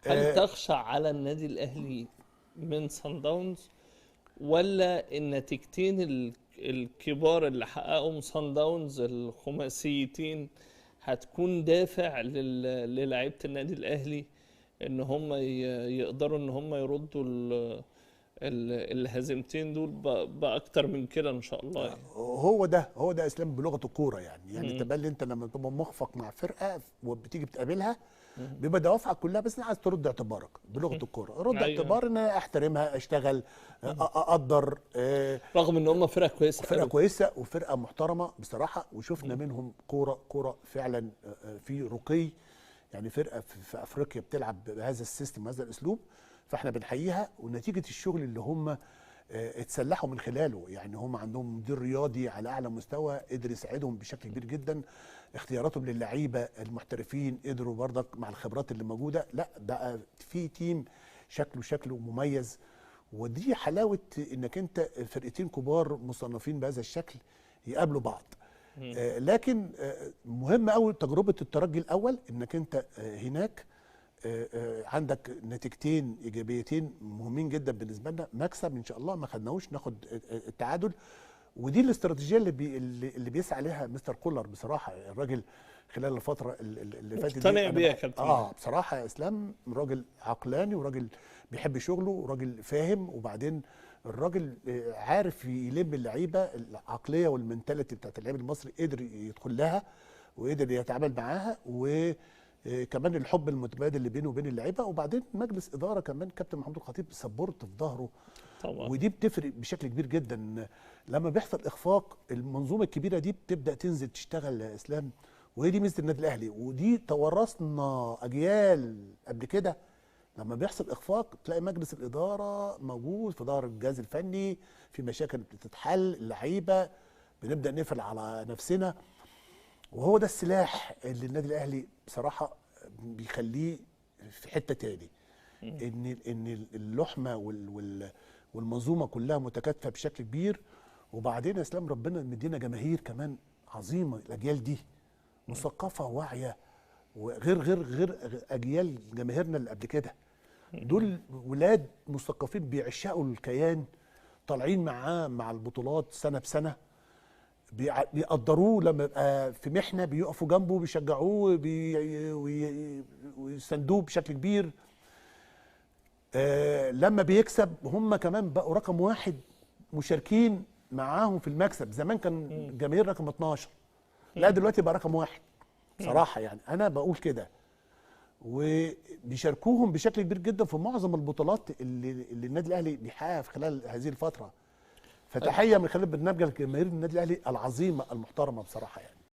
هل تخشى على النادي الاهلي من صن داونز، ولا النتيجتين الكبار اللي حققهم صن داونز الخماسيتين هتكون دافع للاعيبه النادي الاهلي ان هم يقدروا ان هم يردوا الهزيمتين دول باكتر من كده ان شاء الله يعني. هو ده اسلام بلغه الكوره يعني مم. تبان انت لما تبقى مخفق مع فرقه وبتيجي بتقابلها مم. بيبقى دوافعك كلها، بس انت عايز ترد اعتبارك بلغه الكوره، رد ايوه. اعتبار ان انا احترمها، اشتغل، مم. اقدر. رغم ان هم فرقه كويسه فرقه قوي. كويسه وفرقه محترمه بصراحه، وشفنا مم. منهم كوره فعلا في رقي. يعني فرقه في افريقيا بتلعب بهذا السيستم وهذا الاسلوب، فاحنا بنحييها. ونتيجه الشغل اللي هم اتسلحوا من خلاله، يعني هم عندهم مدير رياضي على اعلى مستوى قدر يساعدهم بشكل كبير جدا. اختياراتهم للعيبه المحترفين قدروا برضك مع الخبرات اللي موجوده، لا بقى في تيم شكله مميز. ودي حلاوه انك انت فرقتين كبار مصنفين بهذا الشكل يقابلوا بعض. مم. لكن مهم قوي تجربه الترجي الاول، انك انت هناك عندك نتيجتين ايجابيتين مهمين جدا بالنسبه لنا. مكسب ان شاء الله، ما خدناهوش ناخد التعادل. ودي الاستراتيجيه اللي بيسعى عليها مستر كولر بصراحه. الراجل خلال الفتره اللي فاتت دي مقتنع بيها يا كابتن. بصراحه يا اسلام راجل عقلاني، وراجل بيحب شغله، وراجل فاهم. وبعدين الراجل عارف يلم اللعيبه، العقليه والمنتاليتي بتاعت اللعيب المصري قدر يدخل لها وقدر يتعامل معاها. كمان الحب المتبادل اللي بينه وبين اللعيبه. وبعدين مجلس اداره كمان كابتن محمود الخطيب سبورت في ظهره، طبعا. ودي بتفرق بشكل كبير جدا. لما بيحصل اخفاق المنظومه الكبيره دي بتبدا تنزل تشتغل يا اسلام. وهي دي ميزه النادي الاهلي، ودي توارثنا اجيال قبل كده. لما بيحصل اخفاق تلاقي مجلس الاداره موجود في ظهر الجهاز الفني، في مشاكل بتتحل، اللعيبه بنبدا نقفل على نفسنا. وهو ده السلاح اللي النادي الاهلي بصراحه بيخليه في حته تاني، ان اللحمه والمنظومه كلها متكاتفه بشكل كبير. وبعدين يا اسلام ربنا مدينا جماهير كمان عظيمه، الاجيال دي مثقفه واعيه، وغير اجيال جماهيرنا اللي قبل كده. دول ولاد مثقفين بيعشقوا الكيان، طالعين معاه مع البطولات سنه بسنه، بيقدروه لما يبقى في محنه، بيقفوا جنبه، بيشجعوه، ويساندوه بشكل كبير. لما بيكسب هم كمان بقوا رقم واحد، مشاركين معاهم في المكسب. زمان كان الجماهير رقم 12، لا دلوقتي بقى رقم واحد صراحه. يعني انا بقول كده. وبيشاركوهم بشكل كبير جدا في معظم البطولات اللي النادي الاهلي بيحققها في خلال هذه الفتره. فتحيه من خلال برنامج جماهير النادي الاهلي العظيمه المحترمه بصراحه يعني.